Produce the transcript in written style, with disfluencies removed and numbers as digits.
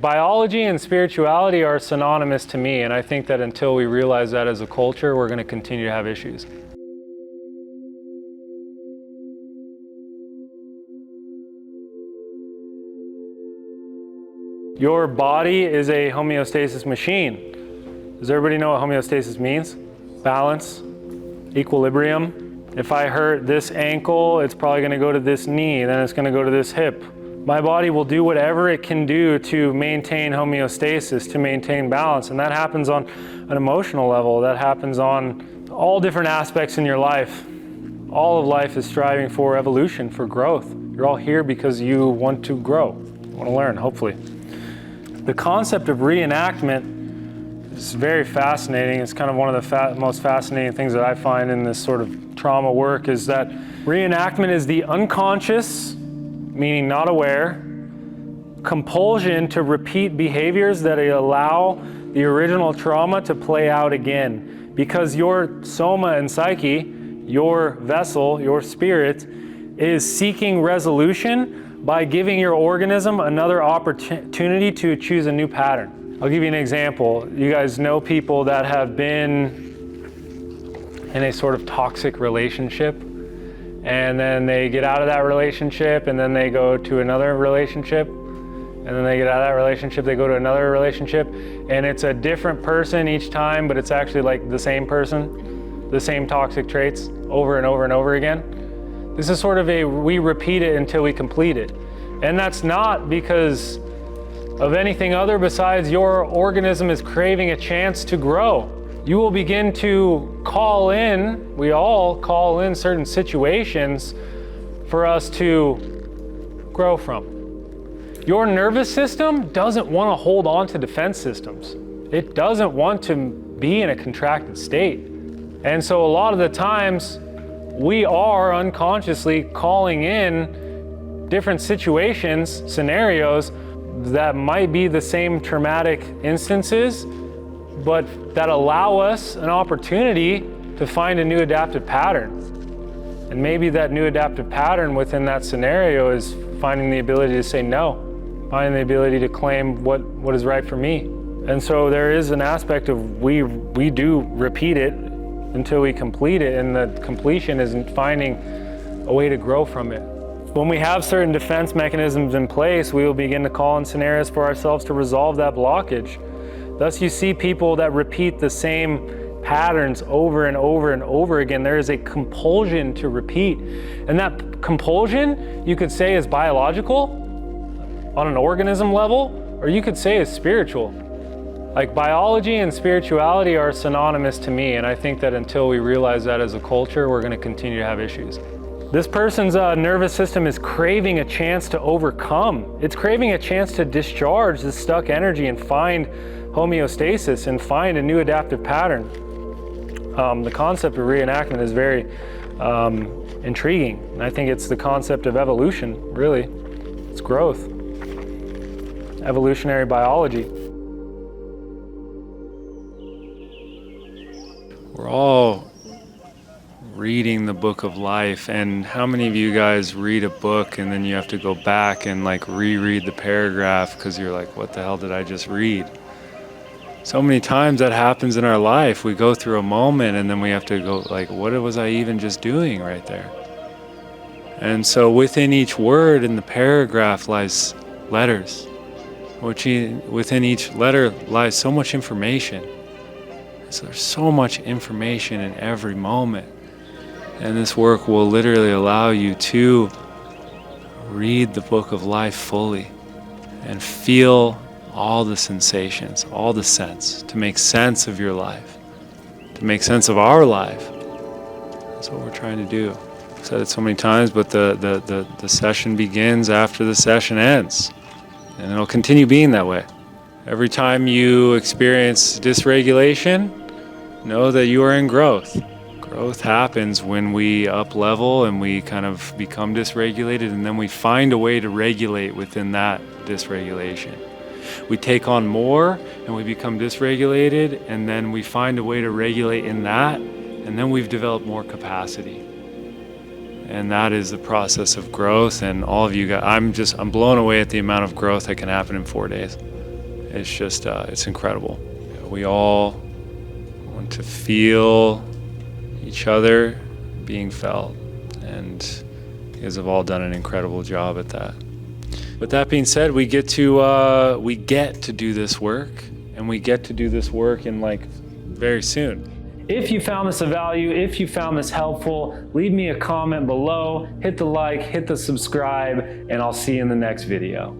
Biology and spirituality are synonymous to me, and I think that until we realize that as a culture, we're going to continue to have issues. Your body is a homeostasis machine. Does everybody know what homeostasis means? Balance, equilibrium. If I hurt this ankle, it's probably going to go to this knee, then it's going to go to this hip. My body will do whatever it can do to maintain homeostasis, to maintain balance, and that happens on an emotional level. That happens on all different aspects in your life. All of life is striving for evolution, for growth. You're all here because you want to grow, want to learn, hopefully. The concept of reenactment is very fascinating. It's kind of one of the most fascinating things that I find in this sort of trauma work, is that reenactment is the unconscious, meaning not aware, compulsion to repeat behaviors that allow the original trauma to play out again. Because your soma and psyche, your vessel, your spirit, is seeking resolution by giving your organism another opportunity to choose a new pattern. I'll give you an example. You guys know people that have been in a sort of toxic relationship, and then they get out of that relationship, and then they go to another relationship, and then they get out of that relationship, they go to another relationship, and it's a different person each time, but it's actually like the same person, the same toxic traits over and over and over again. This is sort of we repeat it until we complete it. And that's not because of anything other besides your organism is craving a chance to grow. You will begin to call in, we all call in certain situations for us to grow from. Your nervous system doesn't want to hold on to defense systems. It doesn't want to be in a contracted state. And so a lot of the times we are unconsciously calling in different situations, scenarios that might be the same traumatic instances, but that allow us an opportunity to find a new adaptive pattern. And maybe that new adaptive pattern within that scenario is finding the ability to say no, finding the ability to claim what is right for me. And so there is an aspect of we do repeat it until we complete it, and the completion is finding a way to grow from it. When we have certain defense mechanisms in place, we will begin to call in scenarios for ourselves to resolve that blockage. Thus, you see people that repeat the same patterns over and over and over again. There is a compulsion to repeat. And that compulsion, you could say, is biological on an organism level, or you could say is spiritual. Like, biology and spirituality are synonymous to me, and I think that until we realize that as a culture, we're going to continue to have issues. This person's nervous system is craving a chance to overcome. It's craving a chance to discharge the stuck energy and find homeostasis and find a new adaptive pattern. The concept of reenactment is very intriguing, and I think it's the concept of evolution, really. It's growth, evolutionary biology. We're all reading the book of life, and how many of you guys read a book and then you have to go back and like reread the paragraph because you're like, what the hell did I just read? So many times that happens in our life. We go through a moment and then we have to go like, what was I even just doing right there? And so within each word in the paragraph lies letters, which within each letter lies so much information. So there's so much information in every moment. And this work will literally allow you to read the book of life fully and feel all the sensations, all the sense, to make sense of your life, to make sense of our life. That's what we're trying to do. I've said it so many times, but the session begins after the session ends. And it'll continue being that way. Every time you experience dysregulation, know that you are in growth. Growth happens when we up level and we kind of become dysregulated, and then we find a way to regulate within that dysregulation. We take on more and we become dysregulated, and then we find a way to regulate in that, and then we've developed more capacity. And that is the process of growth. And all of you guys, I'm blown away at the amount of growth that can happen in 4 days. It's just, it's incredible. We all want to feel each other being felt, and you guys have all done an incredible job at that. With that being said, we get to do this work, and we get to do this work in like very soon. If you found this of value, if you found this helpful, leave me a comment below, hit the like, hit the subscribe, and I'll see you in the next video.